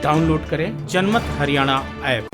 Download करें जनमत Haryana app.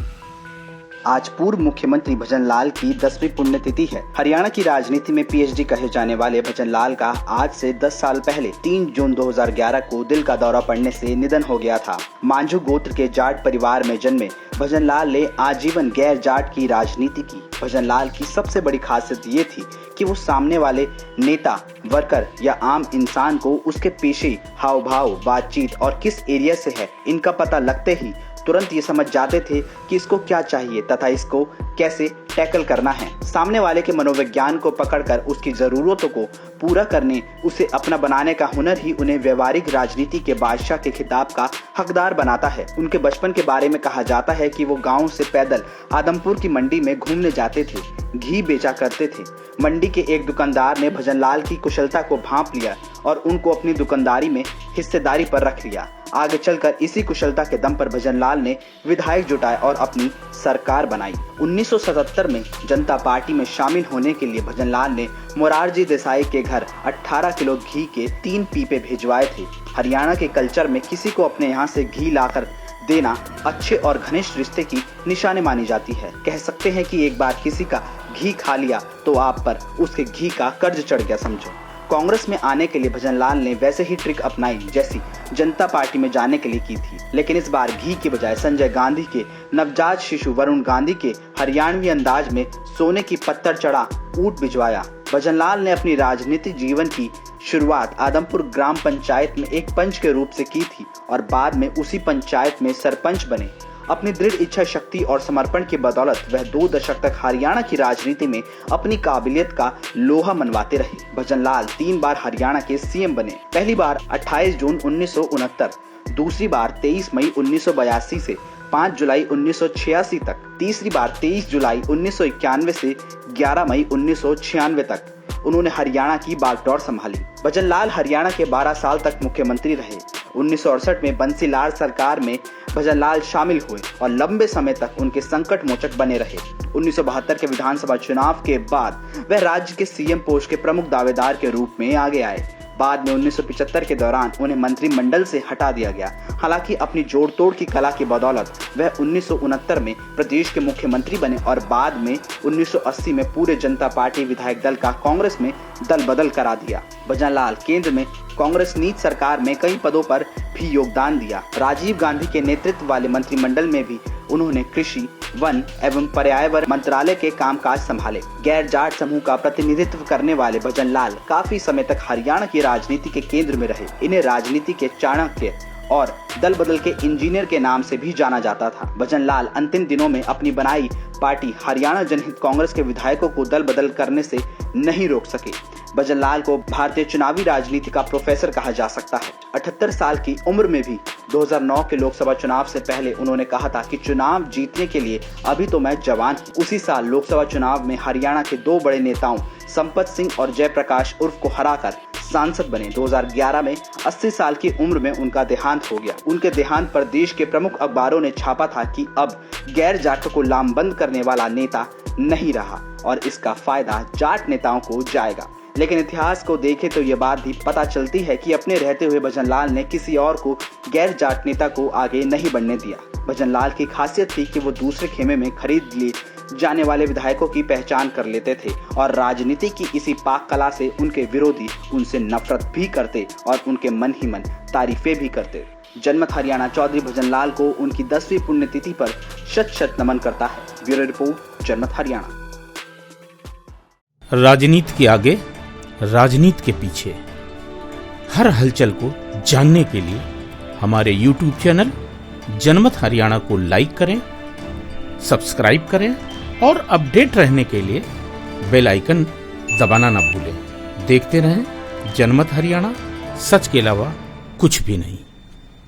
आज पूर्व मुख्यमंत्री भजन लाल की 10वीं पुण्यतिथि है। हरियाणा की राजनीति में पीएचडी कहे जाने वाले भजन लाल का आज से 10 साल पहले 3 जून 2011 को दिल का दौरा पड़ने से निधन हो गया था। मांझू गोत्र के जाट परिवार में जन्मे भजन लाल ने आजीवन गैर जाट की राजनीति की। भजन लाल की सबसे बड़ी खासियत ये थी कि वो सामने वाले नेता, वर्कर या आम इंसान को उसके पेशे, हाव भाव, बातचीत और किस एरिया से है इनका पता लगते ही तुरंत ये समझ जाते थे कि इसको क्या चाहिए तथा इसको कैसे टैकल करना है। सामने वाले के मनोविज्ञान को पकड़कर उसकी जरूरतों को पूरा करने, उसे अपना बनाने का हुनर ही उन्हें व्यवहारिक राजनीति के बादशाह के खिताब का हकदार बनाता है। उनके बचपन के बारे में कहा जाता है कि वो गांव से पैदल आदमपुर की मंडी में घूमने जाते थे, घी बेचा करते थे। मंडी के एक दुकानदार ने भजन लाल की कुशलता को भांप लिया और उनको अपनी दुकानदारी में हिस्सेदारी पर रख लिया। आगे चलकर इसी कुशलता के दम पर भजन लाल ने विधायक जुटाए और अपनी सरकार बनाई। 1977 में जनता पार्टी में शामिल होने के लिए भजन लाल ने मोरारजी देसाई के घर 18 किलो घी के 3 पीपे भिजवाए थे। हरियाणा के कल्चर में किसी को अपने यहाँ से घी लाकर देना अच्छे और घनिष्ठ रिश्ते की निशानी मानी जाती है। कह सकते हैं कि एक बार किसी का घी खा लिया तो आप पर उसके घी का कर्ज चढ़ गया समझो। कांग्रेस में आने के लिए भजन लाल ने वैसे ही ट्रिक अपनाई जैसी जनता पार्टी में जाने के लिए की थी, लेकिन इस बार घी के बजाय संजय गांधी के नवजात शिशु वरुण गांधी के हरियाणवी अंदाज में सोने की पत्थर चढ़ा ऊंट भिजवाया। भजन लाल ने अपनी राजनीतिक जीवन की शुरुआत आदमपुर ग्राम पंचायत में एक पंच के रूप से की थी और बाद में उसी पंचायत में सरपंच बने। अपनी दृढ़ इच्छा शक्ति और समर्पण की बदौलत वह 2 दशक तक हरियाणा की राजनीति में अपनी काबिलियत का लोहा मनवाते रहे। भजन लाल 3 बार हरियाणा के सीएम बने। पहली बार 28 जून 1969, दूसरी बार 23 मई 1982 से 5 जुलाई 1986 तक, तीसरी बार 23 जुलाई 1991 से 11 मई 1996 तक उन्होंने हरियाणा की बागडोर संभाली। भजन लाल हरियाणा के 12 साल तक मुख्यमंत्री रहे। 1968 में बंसीलाल सरकार में भजन लाल शामिल हुए और लंबे समय तक उनके संकट मोचक बने रहे। 1972 के विधानसभा चुनाव के बाद वह राज्य के सीएम पोस्ट के प्रमुख दावेदार के रूप में आगे आए। बाद में 1975 के दौरान उन्हें मंत्रिमंडल से हटा दिया गया। हालांकि अपनी जोड़ तोड़ की कला की बदौलत वह 1969 में प्रदेश के मुख्यमंत्री बने और बाद में 1980 में पूरे जनता पार्टी विधायक दल का कांग्रेस में दल बदल करा दिया। भजन लाल केंद्र में कांग्रेस नीति सरकार में कई पदों पर भी योगदान दिया। राजीव गांधी के नेतृत्व वाले मंत्रिमंडल में भी उन्होंने कृषि, वन एवं पर्यावरण मंत्रालय के कामकाज संभाले। गैर जाट समूह का प्रतिनिधित्व करने वाले भजन लाल काफी समय तक हरियाणा की राजनीति के केंद्र में रहे। इन्हें राजनीति के चाणक्य और दल बदल के इंजीनियर के नाम से भी जाना जाता था। भजन लाल अंतिम दिनों में अपनी बनाई पार्टी हरियाणा जनहित कांग्रेस के विधायकों को दल बदल करने से नहीं रोक सके। भजन लाल को भारतीय चुनावी राजनीति का प्रोफेसर कहा जा सकता है। 78 साल की उम्र में भी 2009 के लोकसभा चुनाव से पहले उन्होंने कहा था कि चुनाव जीतने के लिए अभी तो मैं जवान हूं। उसी साल लोकसभा चुनाव में हरियाणा के 2 बड़े नेताओं संपत सिंह और जयप्रकाश उर्फ को हराकर सांसद बने। 2011 में 80 साल की उम्र में उनका देहांत हो गया। उनके देहांत पर देश के प्रमुख अखबारों ने छापा था कि अब गैर जाटों को लामबंद करने वाला नेता नहीं रहा और इसका फायदा जाट नेताओं को जाएगा। लेकिन इतिहास को देखें तो ये बात भी पता चलती है कि अपने रहते हुए भजन लाल ने किसी और को गैर जाट नेता को आगे नहीं बढ़ने दिया। भजन लाल की खासियत थी कि वो दूसरे खेमे में खरीद लिए जाने वाले विधायकों की पहचान कर लेते थे और राजनीति की इसी पाक कला से उनके विरोधी उनसे नफरत भी करते और उनके मन ही मन तारीफें भी करते। जनमत हरियाणा चौधरी भजन लाल को उनकी 10वीं पुण्यतिथि पर शत नमन करता है। ब्यूरो रिपोर्ट, जनमत हरियाणा। राजनीति के आगे, राजनीति के पीछे, हर हलचल को जानने के लिए हमारे YouTube चैनल जनमत हरियाणा को लाइक करें, सब्सक्राइब करें और अपडेट रहने के लिए बेल आइकन दबाना ना भूलें। देखते रहें जनमत हरियाणा, सच के अलावा कुछ भी नहीं।